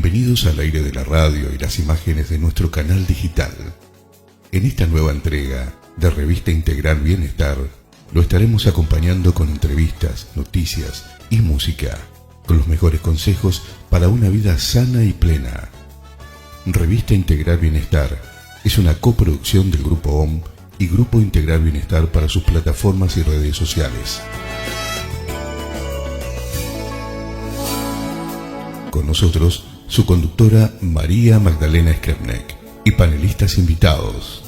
Bienvenidos al aire de la radio y las imágenes de nuestro canal digital. En esta nueva entrega de Revista Integral Bienestar, lo estaremos acompañando con entrevistas, noticias y música, con los mejores consejos para una vida sana y plena. Revista Integral Bienestar es una coproducción del Grupo OM y Grupo Integral Bienestar para sus plataformas y redes sociales. Con nosotros, su conductora María Magdalena Skripnik y panelistas invitados.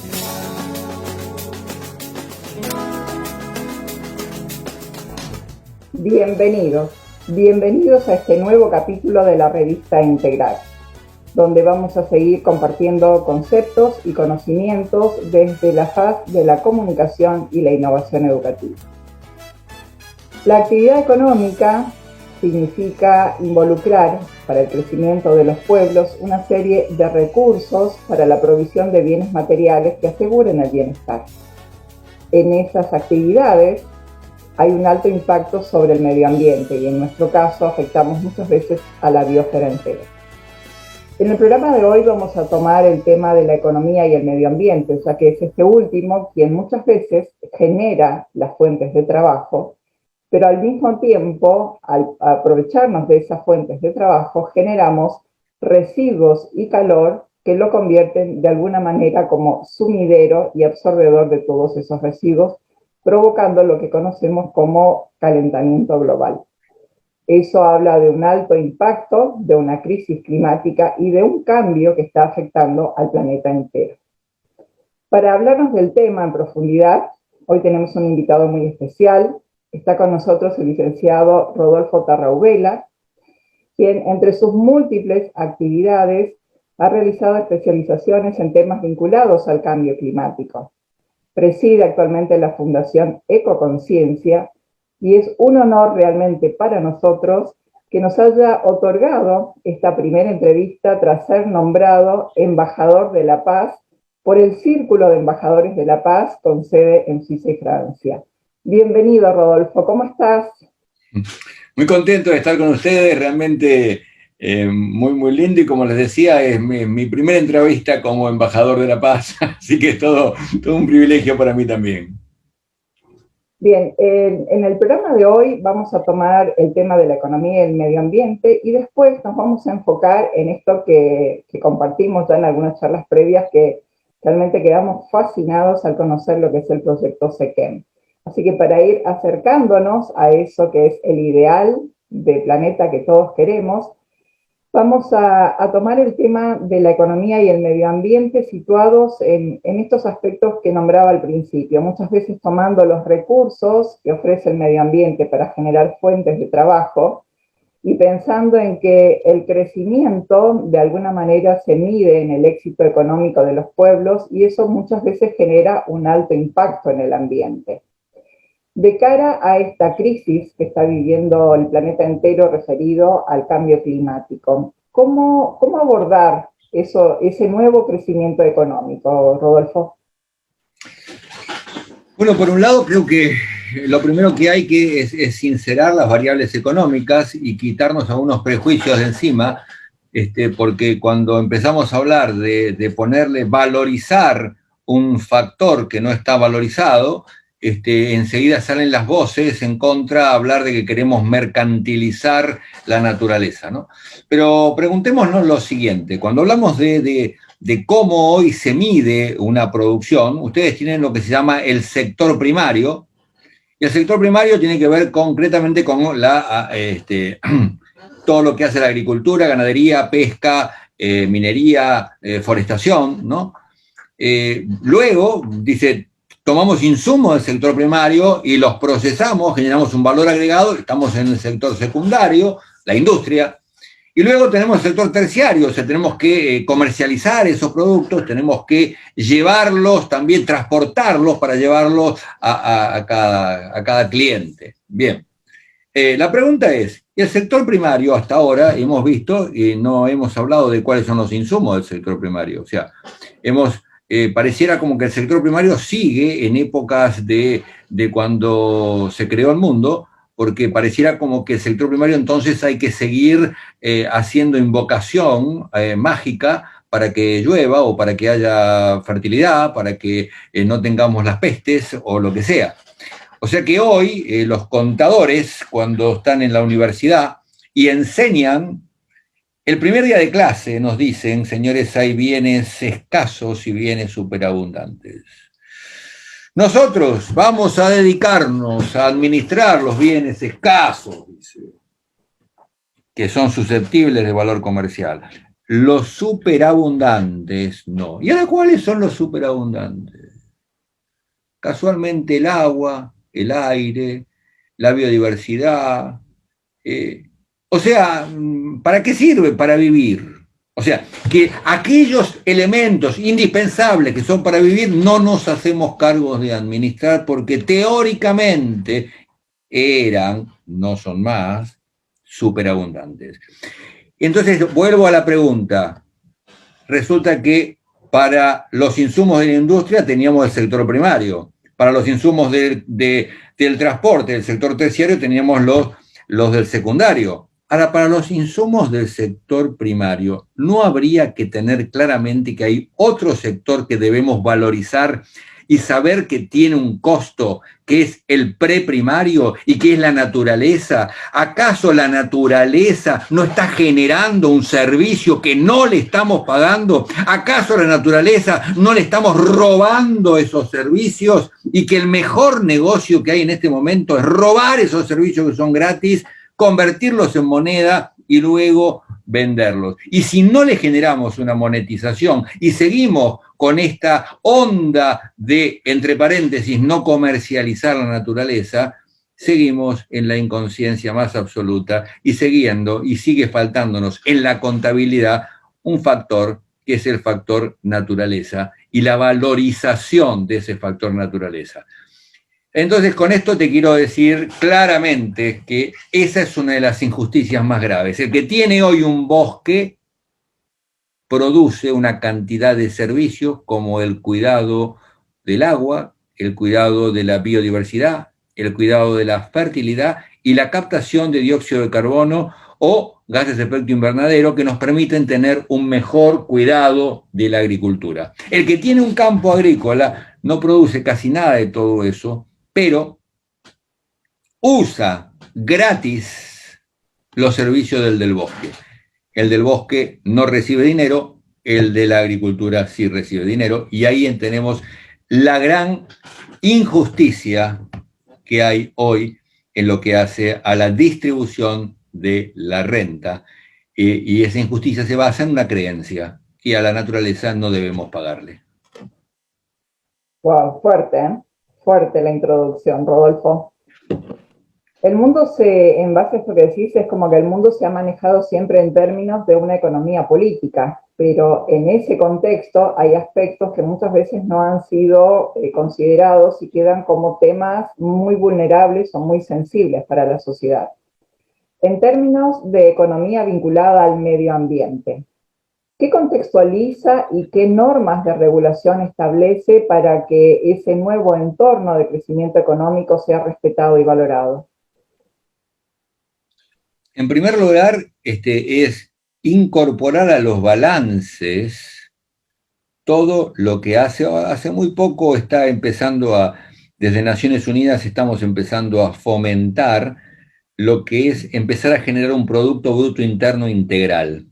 Bienvenidos a este nuevo capítulo de la Revista Integral, donde vamos a seguir compartiendo conceptos y conocimientos desde la faz de la comunicación y la innovación educativa. La actividad económica significa involucrar para el crecimiento de los pueblos una serie de recursos para la provisión de bienes materiales que aseguren el bienestar. En esas actividades hay un alto impacto sobre el medio ambiente y en nuestro caso afectamos muchas veces a la biosfera entera. En el programa de hoy vamos a tomar el tema de la economía y el medio ambiente, ya que es este último quien muchas veces genera las fuentes de trabajo, pero al mismo tiempo, al aprovecharnos de esas fuentes de trabajo, generamos residuos y calor que lo convierten de alguna manera como sumidero y absorbedor de todos esos residuos, provocando lo que conocemos como calentamiento global. Eso habla de un alto impacto, de una crisis climática y de un cambio que está afectando al planeta entero. Para hablarnos del tema en profundidad, hoy tenemos un invitado muy especial. Está con nosotros el licenciado Rodolfo Tarraubela, quien entre sus múltiples actividades ha realizado especializaciones en temas vinculados al cambio climático. Preside actualmente la Fundación Ecoconciencia y es un honor realmente para nosotros que nos haya otorgado esta primera entrevista tras ser nombrado embajador de la paz por el Círculo de Embajadores de la Paz con sede en Suiza y Francia. Bienvenido, Rodolfo, ¿cómo estás? Muy contento de estar con ustedes, realmente muy lindo, y como les decía, es mi primera entrevista como embajador de la paz, así que es todo un privilegio para mí también. Bien, en el programa de hoy vamos a tomar el tema de la economía y el medio ambiente y después nos vamos a enfocar en esto que compartimos ya en algunas charlas previas, que realmente quedamos fascinados al conocer lo que es el proyecto SEQUEM. Así que para ir acercándonos a eso que es el ideal de planeta que todos queremos, vamos a tomar el tema de la economía y el medio ambiente situados en estos aspectos que nombraba al principio, muchas veces tomando los recursos que ofrece el medio ambiente para generar fuentes de trabajo y pensando en que el crecimiento de alguna manera se mide en el éxito económico de los pueblos y eso muchas veces genera un alto impacto en el ambiente. De cara a esta crisis que está viviendo el planeta entero referido al cambio climático, ¿cómo abordar ese nuevo crecimiento económico, Rodolfo? Bueno, por un lado creo que lo primero que hay que es sincerar las variables económicas y quitarnos algunos prejuicios de encima, porque cuando empezamos a hablar de valorizar un factor que no está valorizado, enseguida salen las voces en contra a hablar de que queremos mercantilizar la naturaleza, ¿no? Pero preguntémonos lo siguiente: cuando hablamos de cómo hoy se mide una producción, ustedes tienen lo que se llama el sector primario, y el sector primario tiene que ver concretamente con todo lo que hace la agricultura, ganadería, pesca, minería, forestación, ¿no? Luego, dice, tomamos insumos del sector primario y los procesamos, generamos un valor agregado, estamos en el sector secundario, la industria, y luego tenemos el sector terciario, o sea, tenemos que comercializar esos productos, tenemos que llevarlos, también transportarlos para llevarlos a cada cliente. Bien, la pregunta es, el sector primario hasta ahora hemos visto, y no hemos hablado de cuáles son los insumos del sector primario, o sea, pareciera como que el sector primario sigue en épocas de cuando se creó el mundo, porque pareciera como que el sector primario entonces hay que seguir haciendo invocación mágica para que llueva o para que haya fertilidad, para que no tengamos las pestes o lo que sea. O sea que hoy los contadores, cuando están en la universidad y enseñan, el primer día de clase nos dicen, señores, hay bienes escasos y bienes superabundantes. Nosotros vamos a dedicarnos a administrar los bienes escasos, dice, que son susceptibles de valor comercial. Los superabundantes no. ¿Y ahora cuáles son los superabundantes? Casualmente el agua, el aire, la biodiversidad. O sea, ¿para qué sirve? Para vivir. O sea, que aquellos elementos indispensables que son para vivir no nos hacemos cargos de administrar porque teóricamente eran, no son más, superabundantes. Entonces, vuelvo a la pregunta. Resulta que para los insumos de la industria teníamos el sector primario. Para los insumos del transporte, del sector terciario, teníamos los del secundario. Ahora, para los insumos del sector primario, ¿no habría que tener claramente que hay otro sector que debemos valorizar y saber que tiene un costo, que es el preprimario y que es la naturaleza? ¿Acaso la naturaleza no está generando un servicio que no le estamos pagando? ¿Acaso la naturaleza no le estamos robando esos servicios y que el mejor negocio que hay en este momento es robar esos servicios que son gratis, convertirlos en moneda y luego venderlos? Y si no le generamos una monetización y seguimos con esta onda de, entre paréntesis, no comercializar la naturaleza, seguimos en la inconsciencia más absoluta y sigue faltándonos en la contabilidad un factor que es el factor naturaleza y la valorización de ese factor naturaleza. Entonces, con esto te quiero decir claramente que esa es una de las injusticias más graves. El que tiene hoy un bosque produce una cantidad de servicios como el cuidado del agua, el cuidado de la biodiversidad, el cuidado de la fertilidad y la captación de dióxido de carbono o gases de efecto invernadero que nos permiten tener un mejor cuidado de la agricultura. El que tiene un campo agrícola no produce casi nada de todo eso, pero usa gratis los servicios del bosque. El del bosque no recibe dinero, el de la agricultura sí recibe dinero, y ahí tenemos la gran injusticia que hay hoy en lo que hace a la distribución de la renta, y esa injusticia se basa en una creencia, que a la naturaleza no debemos pagarle. Wow, fuerte, ¿eh? Fuerte la introducción, Rodolfo. El mundo en base a esto que decís, es como que el mundo se ha manejado siempre en términos de una economía política, pero en ese contexto hay aspectos que muchas veces no han sido considerados y quedan como temas muy vulnerables o muy sensibles para la sociedad. En términos de economía vinculada al medio ambiente, ¿qué contextualiza y qué normas de regulación establece para que ese nuevo entorno de crecimiento económico sea respetado y valorado? En primer lugar, es incorporar a los balances todo lo que hace muy poco está empezando desde Naciones Unidas estamos empezando a fomentar lo que es empezar a generar un Producto Bruto Interno integral,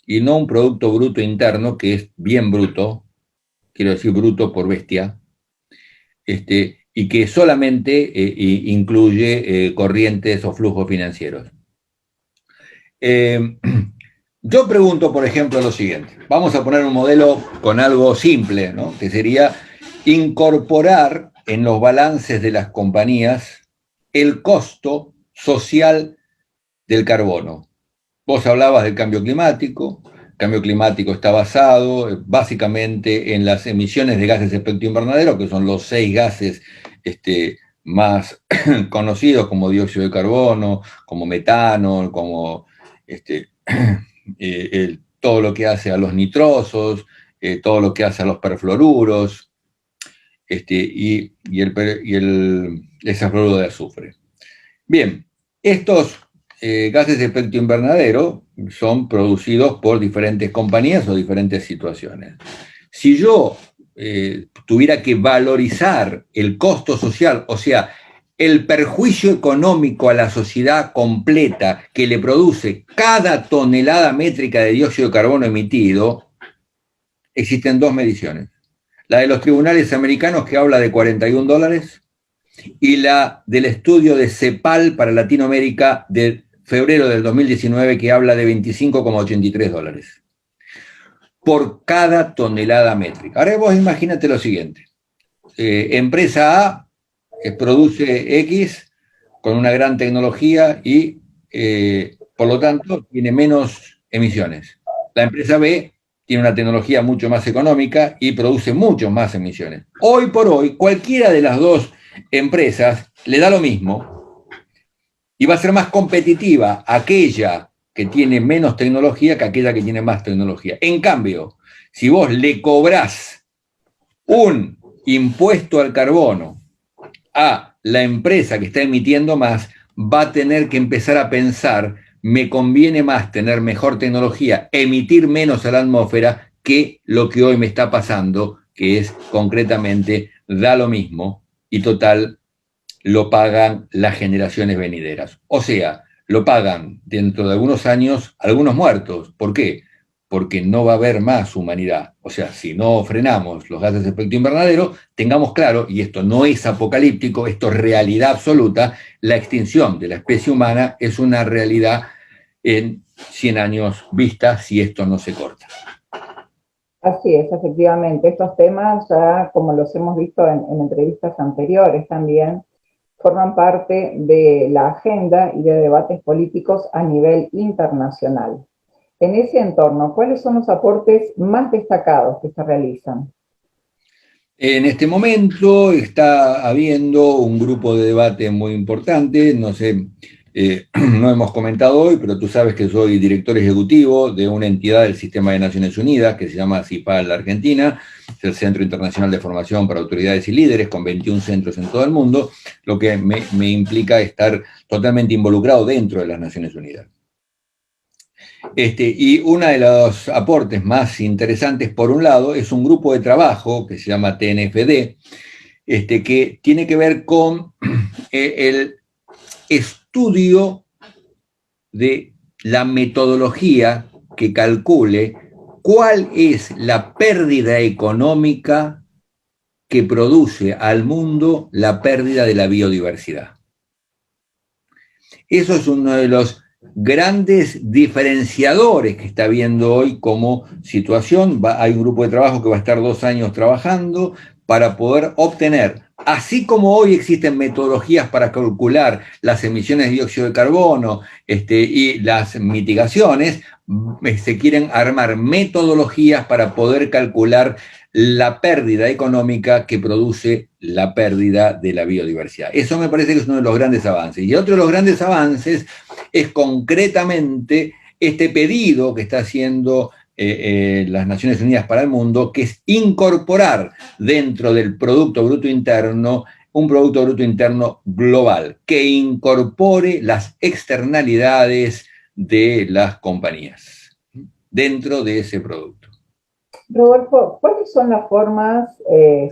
y no un Producto Bruto Interno que es bien bruto, quiero decir bruto por bestia, y que solamente incluye corrientes o flujos financieros. Yo pregunto, por ejemplo, lo siguiente. Vamos a poner un modelo con algo simple, ¿no? Que sería incorporar en los balances de las compañías el costo social del carbono. Vos hablabas del cambio climático. El cambio climático está basado básicamente en las emisiones de gases de efecto invernadero, que son los 6 gases más conocidos, como dióxido de carbono, como metano, como todo lo que hace a los nitrosos, todo lo que hace a los perfluoruros, y el hexafluoruro de azufre. Bien, Estos gases de efecto invernadero son producidos por diferentes compañías o diferentes situaciones. Si yo tuviera que valorizar el costo social, o sea, el perjuicio económico a la sociedad completa que le produce cada tonelada métrica de dióxido de carbono emitido, existen dos mediciones. La de los tribunales americanos, que habla de $41, y la del estudio de CEPAL para Latinoamérica de febrero del 2019, que habla de $25,83 por cada tonelada métrica. Ahora vos imagínate lo siguiente. Empresa A produce X con una gran tecnología y por lo tanto tiene menos emisiones. La empresa B tiene una tecnología mucho más económica y produce mucho más emisiones. Hoy por hoy, cualquiera de las dos empresas le da lo mismo y va a ser más competitiva aquella que tiene menos tecnología que aquella que tiene más tecnología. En cambio, si vos le cobrás un impuesto al carbono a la empresa que está emitiendo más, va a tener que empezar a pensar, me conviene más tener mejor tecnología, emitir menos a la atmósfera, que lo que hoy me está pasando, que es concretamente, da lo mismo y total, lo pagan las generaciones venideras. O sea, lo pagan dentro de algunos años algunos muertos. ¿Por qué? Porque no va a haber más humanidad. O sea, si no frenamos los gases de efecto invernadero, tengamos claro, y esto no es apocalíptico, esto es realidad absoluta, la extinción de la especie humana es una realidad en 100 años vista si esto no se corta. Así es, efectivamente. Estos temas, ya como los hemos visto en entrevistas anteriores también, forman parte de la agenda y de debates políticos a nivel internacional. En ese entorno, ¿cuáles son los aportes más destacados que se realizan? En este momento está habiendo un grupo de debate muy importante, no sé, no hemos comentado hoy, pero tú sabes que soy director ejecutivo de una entidad del Sistema de Naciones Unidas que se llama CIPAL Argentina, es el Centro Internacional de Formación para Autoridades y Líderes, con 21 centros en todo el mundo, lo que me implica estar totalmente involucrado dentro de las Naciones Unidas. Y uno de los aportes más interesantes, por un lado, es un grupo de trabajo que se llama TNFD, que tiene que ver con el estudio de la metodología que calcule cuál es la pérdida económica que produce al mundo la pérdida de la biodiversidad. Eso es uno de los grandes diferenciadores que está viendo hoy como situación. Hay un grupo de trabajo que va a estar 2 años trabajando para poder obtener, así como hoy existen metodologías para calcular las emisiones de dióxido de carbono y las mitigaciones, se quieren armar metodologías para poder calcular la pérdida económica que produce la pérdida de la biodiversidad. Eso me parece que es uno de los grandes avances. Y otro de los grandes avances es concretamente este pedido que está haciendo las Naciones Unidas para el Mundo, que es incorporar dentro del Producto Bruto Interno un Producto Bruto Interno global, que incorpore las externalidades de las compañías dentro de ese producto. Rodolfo, ¿cuáles son las formas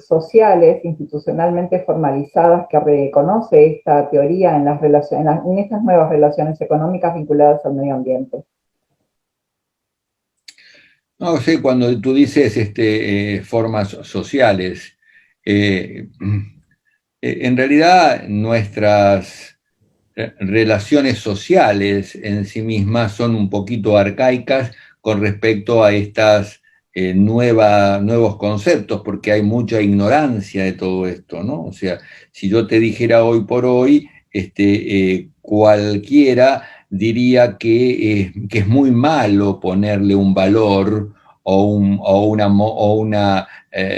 sociales, institucionalmente formalizadas que reconoce esta teoría en estas nuevas relaciones económicas vinculadas al medio ambiente? No sé, cuando tú dices formas sociales, en realidad nuestras relaciones sociales en sí mismas son un poquito arcaicas con respecto a estas nuevos conceptos, porque hay mucha ignorancia de todo esto, ¿no? O sea, si yo te dijera hoy por hoy, cualquiera diría que es muy malo ponerle un valor o una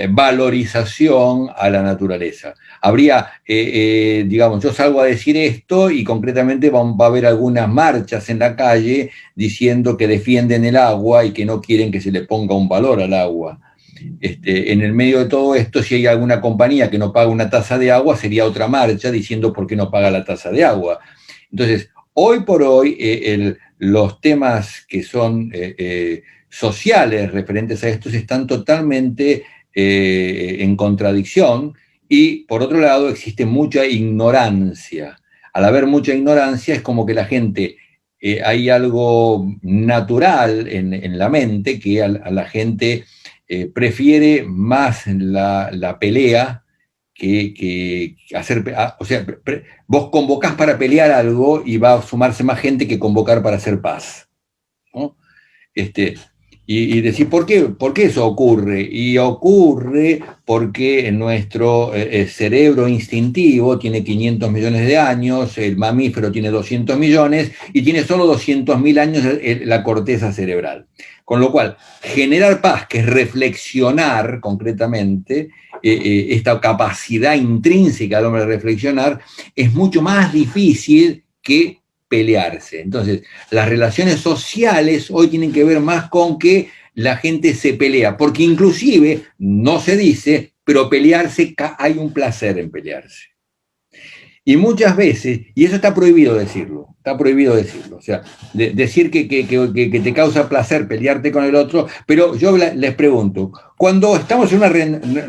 valorización a la naturaleza. Habría, digamos, yo salgo a decir esto y concretamente va a haber algunas marchas en la calle diciendo que defienden el agua y que no quieren que se le ponga un valor al agua. En el medio de todo esto, si hay alguna compañía que no paga una tasa de agua, sería otra marcha diciendo por qué no paga la tasa de agua. Entonces, hoy por hoy los temas que son sociales referentes a estos están totalmente en contradicción, y por otro lado existe mucha ignorancia. Al haber mucha ignorancia es como que la gente, hay algo natural en la mente que a la gente prefiere más la pelea que hacer, o sea, vos convocás para pelear algo y va a sumarse más gente que convocar para hacer paz, ¿no? Y decir, ¿por qué eso ocurre? Y ocurre porque nuestro cerebro instintivo tiene 500 millones de años, el mamífero tiene 200 millones y tiene solo 200.000 años la corteza cerebral. Con lo cual, generar paz, que es reflexionar concretamente, esta capacidad intrínseca del hombre de reflexionar, es mucho más difícil que pelearse. Entonces, las relaciones sociales hoy tienen que ver más con que la gente se pelea, porque inclusive, no se dice, pero pelearse, hay un placer en pelearse. Y muchas veces, y eso está prohibido decirlo, o sea, decir que te causa placer pelearte con el otro, pero yo les pregunto, cuando estamos en una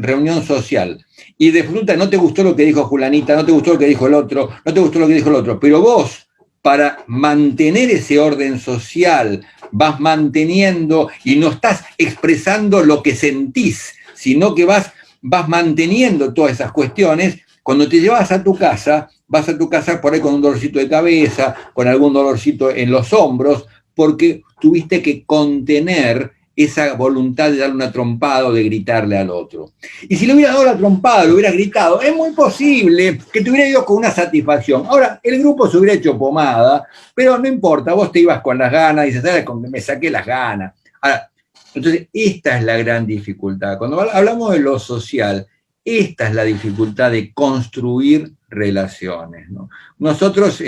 reunión social y de fruta no te gustó lo que dijo Julanita, no te gustó lo que dijo el otro, no te gustó lo que dijo el otro, pero vos, para mantener ese orden social, vas manteniendo y no estás expresando lo que sentís, sino que vas manteniendo todas esas cuestiones. Cuando te llevas a tu casa, vas a tu casa por ahí con un dolorcito de cabeza, con algún dolorcito en los hombros, porque tuviste que contener esa voluntad de darle una trompada o de gritarle al otro. Y si le hubieras dado la trompada, le hubieras gritado, es muy posible que te hubiera ido con una satisfacción. Ahora, el grupo se hubiera hecho pomada, pero no importa, vos te ibas con las ganas y dices, ¿sabes? Me saqué las ganas. Ahora, entonces, esta es la gran dificultad. Cuando hablamos de lo social, esta es la dificultad de construir relaciones, ¿no? Nosotros,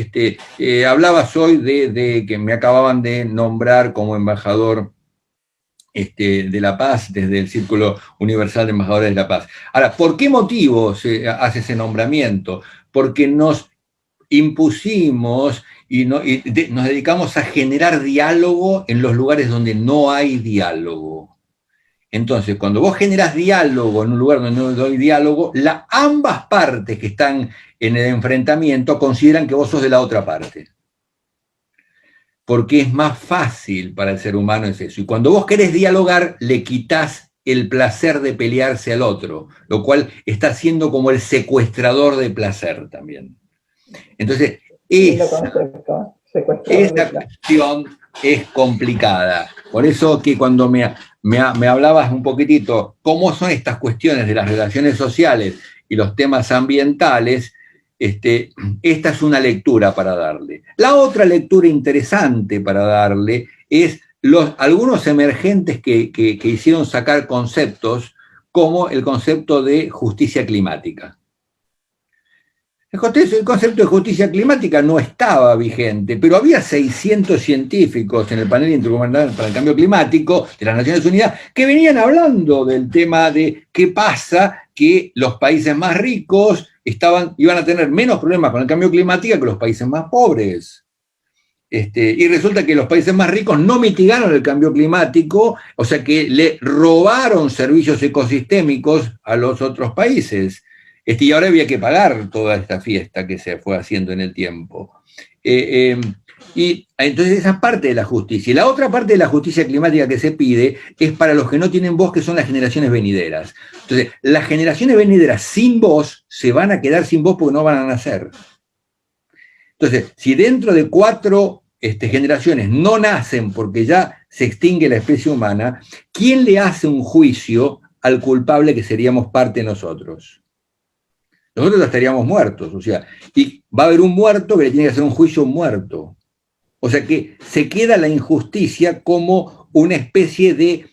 hablabas hoy de que me acababan de nombrar como embajador de la paz desde el Círculo Universal de Embajadores de la Paz. Ahora, ¿por qué motivo se hace ese nombramiento? Porque nos impusimos y nos dedicamos a generar diálogo en los lugares donde no hay diálogo. Entonces, cuando vos generás diálogo en un lugar donde no hay diálogo, ambas partes que están en el enfrentamiento consideran que vos sos de la otra parte. Porque es más fácil para el ser humano, es eso. Y cuando vos querés dialogar, le quitás el placer de pelearse al otro, lo cual está siendo como el secuestrador de placer también. Entonces, esa cuestión es complicada. Por eso que cuando me hablabas un poquitito cómo son estas cuestiones de las relaciones sociales y los temas ambientales, esta es una lectura para darle. La otra lectura interesante para darle es algunos emergentes que hicieron sacar conceptos, como el concepto de justicia climática. El concepto de justicia climática no estaba vigente, pero había 600 científicos en el panel intergubernamental para el cambio climático de las Naciones Unidas que venían hablando del tema de qué pasa que los países más ricos iban a tener menos problemas con el cambio climático que los países más pobres. Y resulta que los países más ricos no mitigaron el cambio climático, o sea que le robaron servicios ecosistémicos a los otros países. Y ahora había que pagar toda esta fiesta que se fue haciendo en el tiempo. Y entonces esa parte de la justicia. Y la otra parte de la justicia climática que se pide es para los que no tienen voz, que son las generaciones venideras. Entonces, las generaciones venideras sin voz se van a quedar sin voz porque no van a nacer. Entonces, si dentro de 4 generaciones no nacen porque ya se extingue la especie humana, ¿quién le hace un juicio al culpable que seríamos parte nosotros? Nosotros ya estaríamos muertos, o sea, y va a haber un muerto que le tiene que hacer un juicio a un muerto. O sea que se queda la injusticia como una especie de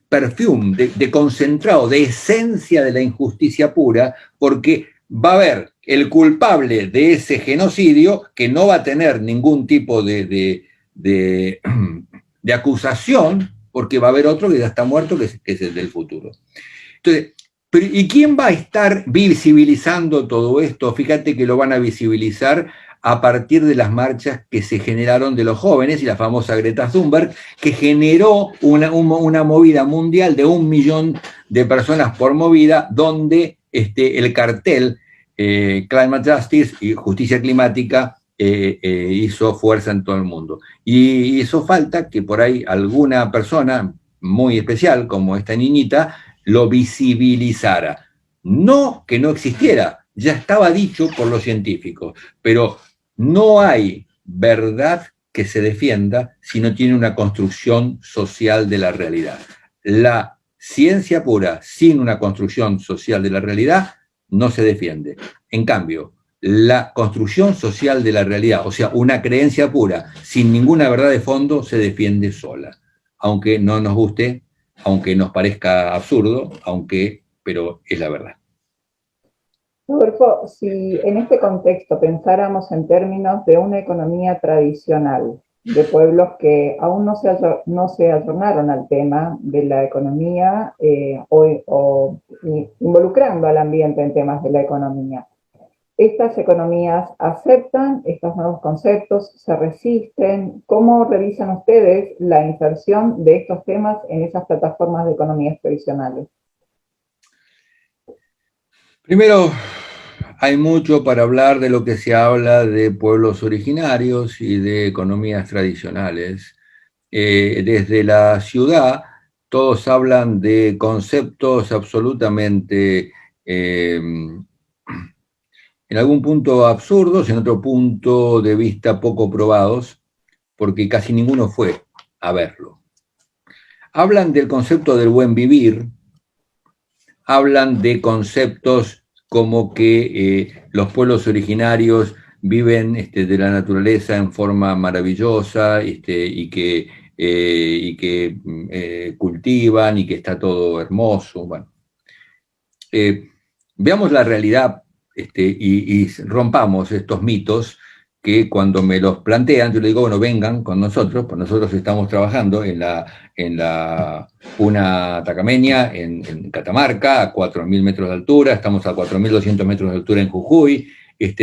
perfume, de concentrado, de esencia de la injusticia pura, porque va a haber el culpable de ese genocidio que no va a tener ningún tipo de acusación, porque va a haber otro que ya está muerto, que es el del futuro. Entonces, Pero, ¿y quién va a estar visibilizando todo esto? Fíjate que lo van a visibilizar a partir de las marchas que se generaron de los jóvenes y la famosa Greta Thunberg, que generó una movida mundial de 1 millón de personas por movida, donde el cartel Climate Justice y Justicia Climática hizo fuerza en todo el mundo. Y hizo falta que por ahí alguna persona muy especial, como esta niñita, lo visibilizara. No que no existiera, ya estaba dicho por los científicos, pero no hay verdad que se defienda si no tiene una construcción social de la realidad. La ciencia pura sin una construcción social de la realidad no se defiende. En cambio, la construcción social de la realidad, o sea, una creencia pura sin ninguna verdad de fondo, se defiende sola. Aunque no nos guste, aunque nos parezca absurdo, pero es la verdad. Rodolfo, si en este contexto pensáramos en términos de una economía tradicional, de pueblos que aún no se ayornaron al tema de la economía o involucrando al ambiente en temas de la economía, ¿estas economías aceptan estos nuevos conceptos? ¿Se resisten? ¿Cómo revisan ustedes la inserción de estos temas en esas plataformas de economías tradicionales? Primero, hay mucho para hablar de lo que se habla de pueblos originarios y de economías tradicionales. Desde la ciudad, todos hablan de conceptos absolutamente, en algún punto absurdos, en otro punto de vista poco probados, porque casi ninguno fue a verlo. Hablan del concepto del buen vivir, hablan de conceptos como que los pueblos originarios viven de la naturaleza en forma maravillosa y que cultivan y que está todo hermoso. Bueno, veamos la realidad y rompamos estos mitos que cuando me los plantean, yo les digo, bueno, vengan con nosotros, pues nosotros estamos trabajando en la Puna Tacameña, en Catamarca, a 4.000 metros de altura, estamos a 4.200 metros de altura en Jujuy,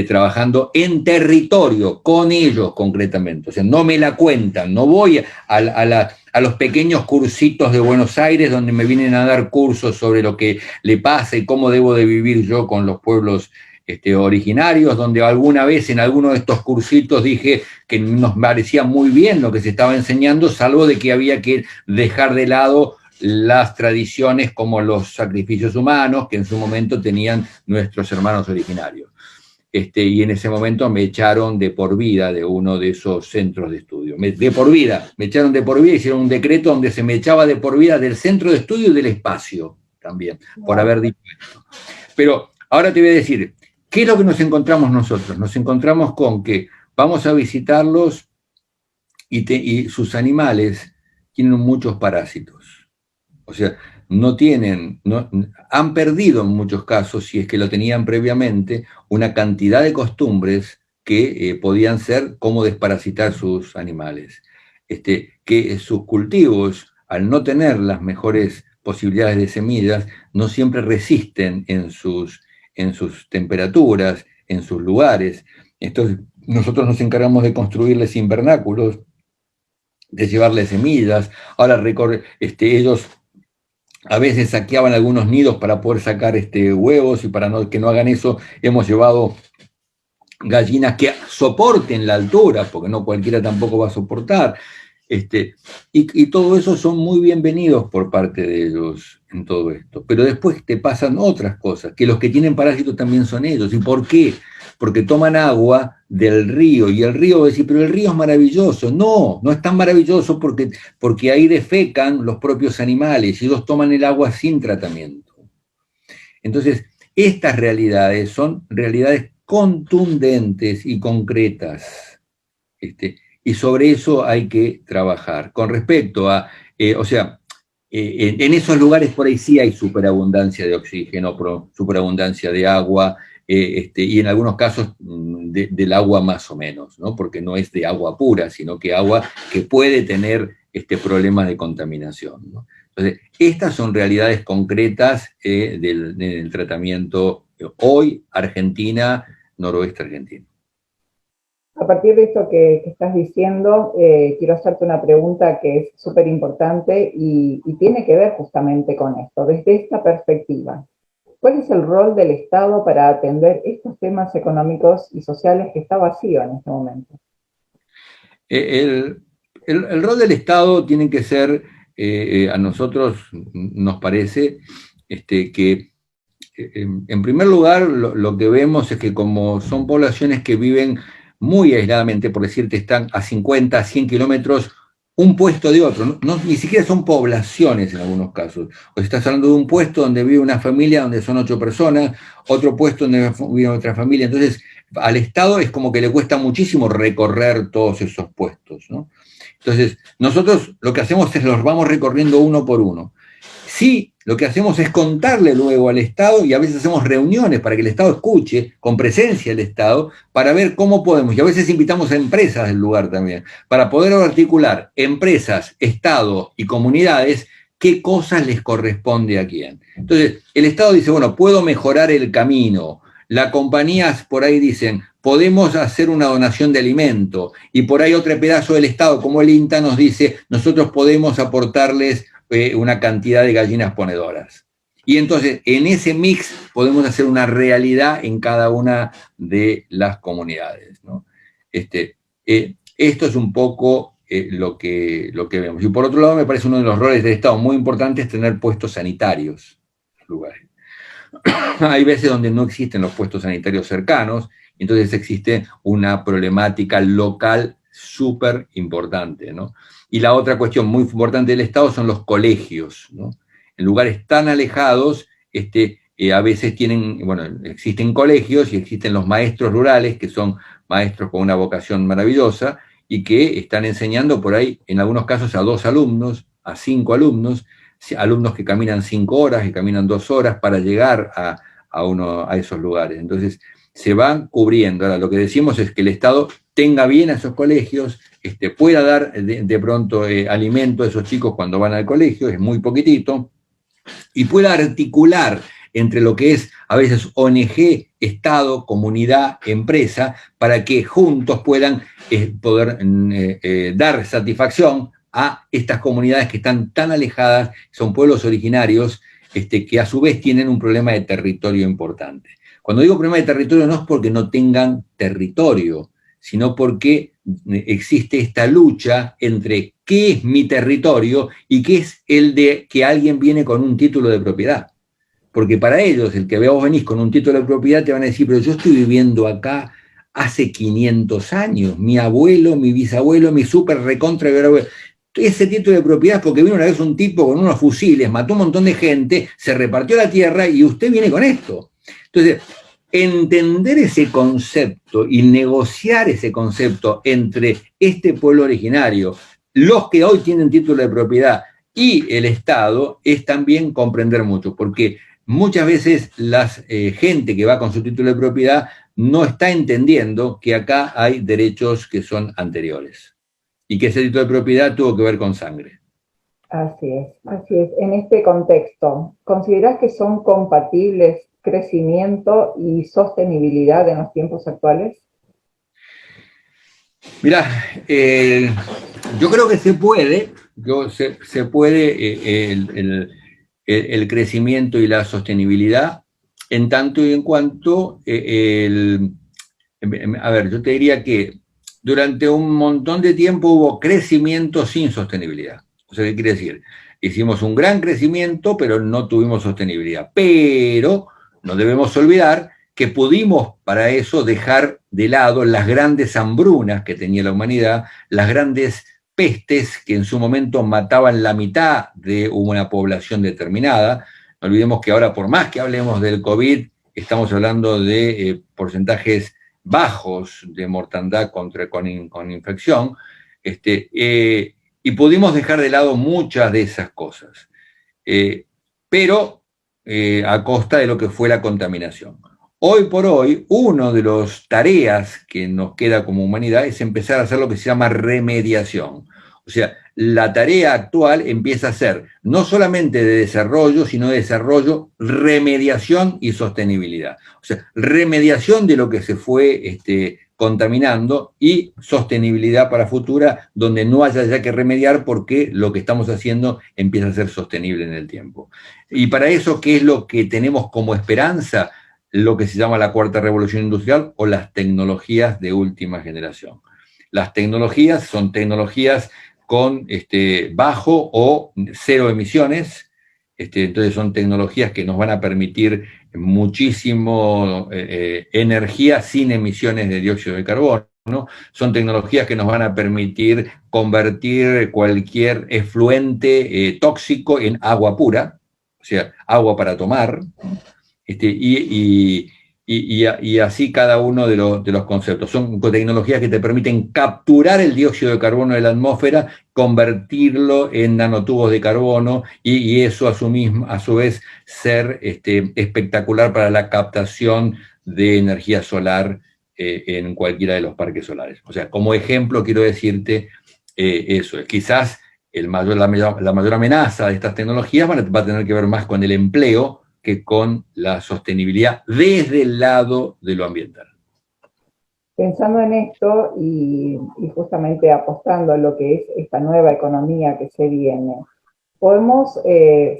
trabajando en territorio, con ellos concretamente. O sea, no me la cuentan, no voy a los pequeños cursitos de Buenos Aires donde me vienen a dar cursos sobre lo que le pasa y cómo debo de vivir yo con los pueblos originarios, donde alguna vez en alguno de estos cursitos dije que nos parecía muy bien lo que se estaba enseñando, salvo de que había que dejar de lado las tradiciones como los sacrificios humanos que en su momento tenían nuestros hermanos originarios. Y en ese momento me echaron de por vida de uno de esos centros de estudio. Me echaron de por vida, hicieron un decreto donde se me echaba de por vida del centro de estudio y del espacio también, por haber dicho esto. Pero ahora te voy a decir, ¿qué es lo que nos encontramos nosotros? Nos encontramos con que vamos a visitarlos y sus animales tienen muchos parásitos. O sea, han perdido en muchos casos, si es que lo tenían previamente, una cantidad de costumbres que podían ser cómo desparasitar sus animales. Que sus cultivos, al no tener las mejores posibilidades de semillas, no siempre resisten en sus temperaturas, en sus lugares. Entonces, nosotros nos encargamos de construirles invernáculos, de llevarles semillas. Ahora, ellos a veces saqueaban algunos nidos para poder sacar huevos, y para que no hagan eso, hemos llevado gallinas que soporten la altura, porque no cualquiera tampoco va a soportar. Y todo eso son muy bienvenidos por parte de ellos en todo esto. Pero después te pasan otras cosas, que los que tienen parásitos también son ellos. ¿Y por qué? Porque toman agua del río, y el río va a decir, pero el río es maravilloso. No, no es tan maravilloso porque ahí defecan los propios animales, y ellos toman el agua sin tratamiento. Entonces, estas realidades son realidades contundentes y concretas. Y sobre eso hay que trabajar. Con respecto a, en esos lugares por ahí sí hay superabundancia de oxígeno, superabundancia de agua, y en algunos casos del agua más o menos, ¿no? Porque no es de agua pura, sino que agua que puede tener problemas de contaminación, ¿no? Entonces, estas son realidades concretas del tratamiento hoy, Argentina, noroeste argentino. A partir de esto que estás diciendo, quiero hacerte una pregunta que es súper importante y tiene que ver justamente con esto, desde esta perspectiva. ¿Cuál es el rol del Estado para atender estos temas económicos y sociales que está vacío en este momento? El rol del Estado tiene que ser, a nosotros nos parece que, en primer lugar, lo que vemos es que como son poblaciones que viven muy aisladamente, por decirte, están a 50, 100 kilómetros un puesto de otro, ni siquiera son poblaciones en algunos casos. O estás hablando de un puesto donde vive una familia, donde son 8 personas, otro puesto donde vive otra familia. Entonces, al Estado es como que le cuesta muchísimo recorrer todos esos puestos, ¿no? Entonces, nosotros lo que hacemos es los vamos recorriendo uno por uno. Sí, lo que hacemos es contarle luego al Estado, y a veces hacemos reuniones para que el Estado escuche, con presencia del Estado, para ver cómo podemos, y a veces invitamos a empresas del lugar también, para poder articular empresas, Estado y comunidades, qué cosas les corresponde a quién. Entonces, el Estado dice, bueno, puedo mejorar el camino. Las compañías por ahí dicen, podemos hacer una donación de alimento, y por ahí otro pedazo del Estado, como el INTA, nos dice, nosotros podemos aportarles una cantidad de gallinas ponedoras. Y entonces, en ese mix podemos hacer una realidad en cada una de las comunidades, ¿no? Esto es un poco lo que vemos. Y por otro lado, me parece uno de los roles del Estado muy importantes tener puestos sanitarios en lugares. Hay veces donde no existen los puestos sanitarios cercanos, entonces existe una problemática local súper importante, ¿no? Y la otra cuestión muy importante del Estado son los colegios, ¿no? En lugares tan alejados, a veces existen colegios y existen los maestros rurales, que son maestros con una vocación maravillosa y que están enseñando por ahí, en algunos casos, a 2 alumnos, a 5 alumnos, alumnos que caminan 5 horas, que caminan 2 horas para llegar a esos lugares. Entonces, se van cubriendo. Ahora, lo que decimos es que el Estado tenga bien a esos colegios, pueda dar de pronto alimento a esos chicos cuando van al colegio, es muy poquitito, y pueda articular entre lo que es a veces ONG, Estado, comunidad, empresa, para que juntos puedan poder dar satisfacción a estas comunidades que están tan alejadas, son pueblos originarios, que a su vez tienen un problema de territorio importante. Cuando digo problema de territorio no es porque no tengan territorio, sino porque existe esta lucha entre qué es mi territorio y qué es el de que alguien viene con un título de propiedad. Porque para ellos, el que vos venís con un título de propiedad, te van a decir, pero yo estoy viviendo acá hace 500 años, mi abuelo, mi bisabuelo, mi súper recontra abuelo. Ese título de propiedad es porque vino una vez un tipo con unos fusiles, mató un montón de gente, se repartió la tierra y usted viene con esto. Entonces, entender ese concepto y negociar ese concepto entre este pueblo originario, los que hoy tienen título de propiedad y el Estado, es también comprender mucho, porque muchas veces la gente que va con su título de propiedad no está entendiendo que acá hay derechos que son anteriores y que ese título de propiedad tuvo que ver con sangre. Así es, así es. En este contexto, ¿considerás que son compatibles crecimiento y sostenibilidad en los tiempos actuales? Mirá, yo creo que se puede el crecimiento y la sostenibilidad en tanto y en cuanto, a ver, yo te diría que durante un montón de tiempo hubo crecimiento sin sostenibilidad. O sea, ¿qué quiere decir? Hicimos un gran crecimiento, pero no tuvimos sostenibilidad. Pero no debemos olvidar que pudimos para eso dejar de lado las grandes hambrunas que tenía la humanidad, las grandes pestes que en su momento mataban la mitad de una población determinada. No olvidemos que ahora, por más que hablemos del COVID, estamos hablando de porcentajes bajos de mortandad con infección, y pudimos dejar de lado muchas de esas cosas, pero a costa de lo que fue la contaminación. Hoy por hoy, una de las tareas que nos queda como humanidad es empezar a hacer lo que se llama remediación. O sea, la tarea actual empieza a ser no solamente de desarrollo, sino de desarrollo, remediación y sostenibilidad. O sea, remediación de lo que se fue contaminando y sostenibilidad para futura, donde no haya ya que remediar porque lo que estamos haciendo empieza a ser sostenible en el tiempo. Y para eso, ¿qué es lo que tenemos como esperanza? Lo que se llama la cuarta revolución industrial o las tecnologías de última generación. Las tecnologías son tecnologías con bajo o cero emisiones, entonces son tecnologías que nos van a permitir muchísimo energía sin emisiones de dióxido de carbono, ¿no? Son tecnologías que nos van a permitir convertir cualquier efluente tóxico en agua pura, o sea, agua para tomar, y así cada uno de los conceptos. Son tecnologías que te permiten capturar el dióxido de carbono de la atmósfera, convertirlo en nanotubos de carbono y eso a su vez ser espectacular para la captación de energía solar en cualquiera de los parques solares. O sea, como ejemplo quiero decirte eso. Quizás la mayor amenaza de estas tecnologías va a tener que ver más con el empleo que con la sostenibilidad desde el lado de lo ambiental. Pensando en esto y justamente apostando a lo que es esta nueva economía que se viene, ¿podemos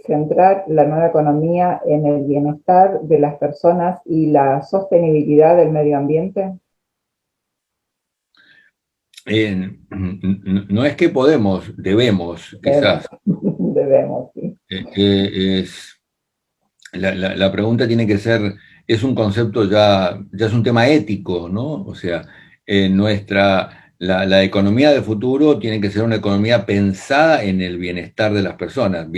centrar la nueva economía en el bienestar de las personas y la sostenibilidad del medio ambiente? No es que podemos, debemos, quizás. Debemos, sí. La pregunta tiene que ser, es un concepto ya es un tema ético, ¿no? O sea, la economía del futuro tiene que ser una economía pensada en el bienestar de las personas,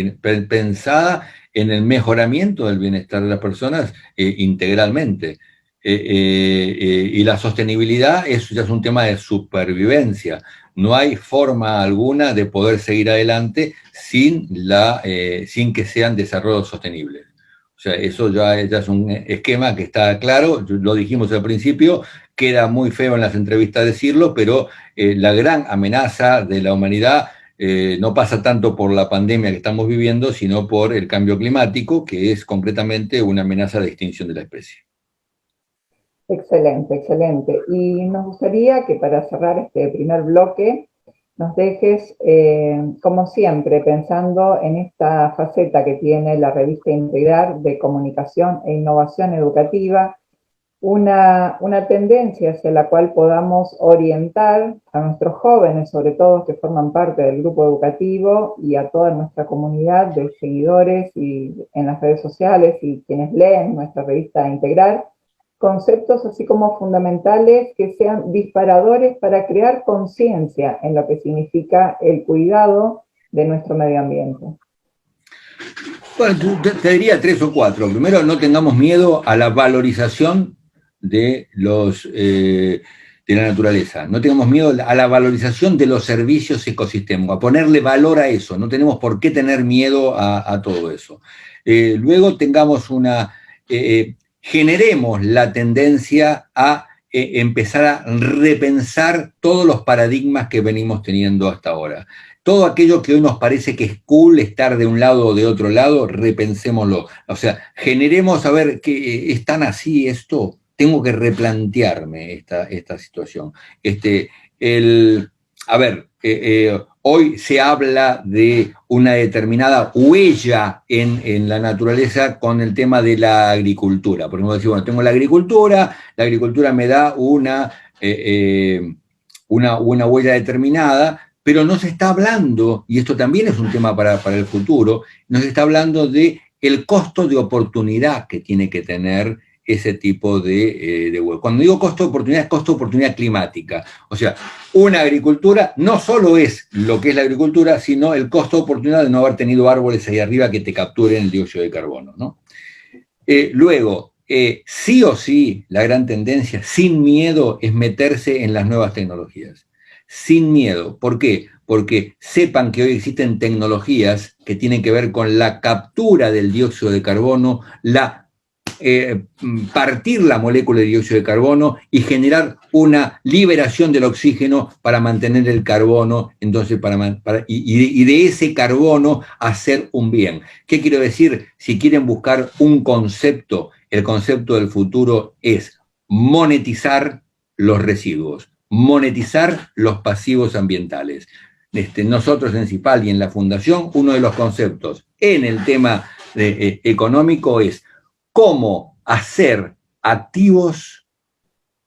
pensada en el mejoramiento del bienestar de las personas integralmente. Y la sostenibilidad ya es un tema de supervivencia. No hay forma alguna de poder seguir adelante sin que sean desarrollos sostenibles. O sea, eso ya es un esquema que está claro, lo dijimos al principio, queda muy feo en las entrevistas decirlo, pero la gran amenaza de la humanidad no pasa tanto por la pandemia que estamos viviendo, sino por el cambio climático, que es concretamente una amenaza de extinción de la especie. Excelente, excelente. Y nos gustaría que para cerrar este primer bloque nos dejes, como siempre, pensando en esta faceta que tiene la revista Integrar de comunicación e innovación educativa, una tendencia hacia la cual podamos orientar a nuestros jóvenes, sobre todo que forman parte del grupo educativo, y a toda nuestra comunidad de seguidores y en las redes sociales y quienes leen nuestra revista Integrar, conceptos así como fundamentales que sean disparadores para crear conciencia en lo que significa el cuidado de nuestro medio ambiente. Bueno, te diría 3 o 4. Primero, no tengamos miedo a la valorización de la naturaleza. No tengamos miedo a la valorización de los servicios ecosistémicos, a ponerle valor a eso. No tenemos por qué tener miedo a todo eso. Luego generemos la tendencia a empezar a repensar todos los paradigmas que venimos teniendo hasta ahora. Todo aquello que hoy nos parece que es cool estar de un lado o de otro lado, repensémoslo. O sea, generemos a ver que es tan así esto, tengo que replantearme esta situación. Hoy se habla de una determinada huella en la naturaleza con el tema de la agricultura. Por ejemplo, decir, bueno, tengo la agricultura me da una huella determinada, pero no se está hablando, y esto también es un tema para el futuro, no se está hablando de el costo de oportunidad que tiene que tener ese tipo de huevo. Cuando digo costo de oportunidad, es costo de oportunidad climática. O sea, una agricultura no solo es lo que es la agricultura, sino el costo de oportunidad de no haber tenido árboles ahí arriba que te capturen el dióxido de carbono, ¿no? Luego, sí o sí, la gran tendencia, sin miedo, es meterse en las nuevas tecnologías. Sin miedo. ¿Por qué? Porque sepan que hoy existen tecnologías que tienen que ver con la captura del dióxido de carbono, la partir la molécula de dióxido de carbono y generar una liberación del oxígeno para mantener el carbono, entonces y de ese carbono hacer un bien. ¿Qué quiero decir? Si quieren buscar un concepto, el concepto del futuro es monetizar los residuos, monetizar los pasivos ambientales. Nosotros en CIPAL y en la Fundación, uno de los conceptos en el tema económico es cómo hacer activos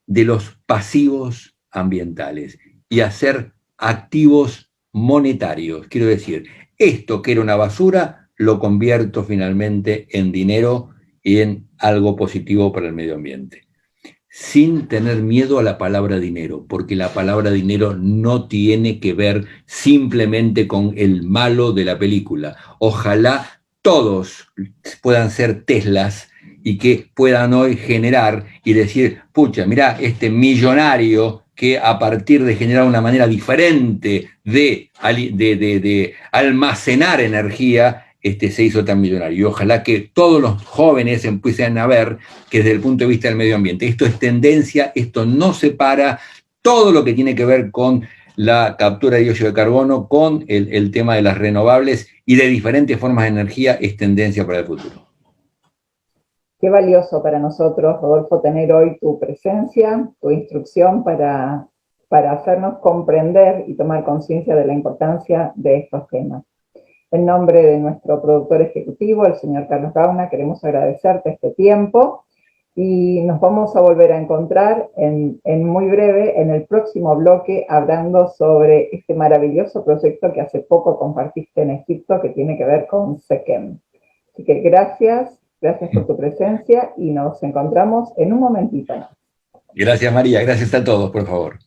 de los pasivos ambientales y hacer activos monetarios. Quiero decir, esto que era una basura, lo convierto finalmente en dinero y en algo positivo para el medio ambiente. Sin tener miedo a la palabra dinero, porque la palabra dinero no tiene que ver simplemente con el malo de la película. Ojalá todos puedan ser Teslas y que puedan hoy generar y decir, pucha, mirá, este millonario que a partir de generar una manera diferente de almacenar energía, se hizo tan millonario. Y ojalá que todos los jóvenes empiecen a ver que desde el punto de vista del medio ambiente, esto es tendencia, esto no separa todo lo que tiene que ver con la captura de dióxido de carbono, con el tema de las renovables y de diferentes formas de energía, es tendencia para el futuro. Qué valioso para nosotros, Rodolfo, tener hoy tu presencia, tu instrucción para hacernos comprender y tomar conciencia de la importancia de estos temas. En nombre de nuestro productor ejecutivo, el señor Carlos Gauna, queremos agradecerte este tiempo y nos vamos a volver a encontrar en muy breve en el próximo bloque hablando sobre este maravilloso proyecto que hace poco compartiste en Egipto que tiene que ver con SEQEM. Así que gracias por tu presencia y nos encontramos en un momentito. Gracias, María, gracias a todos, por favor.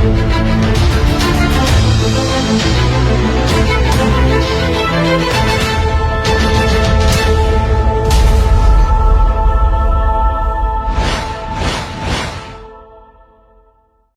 Thank you.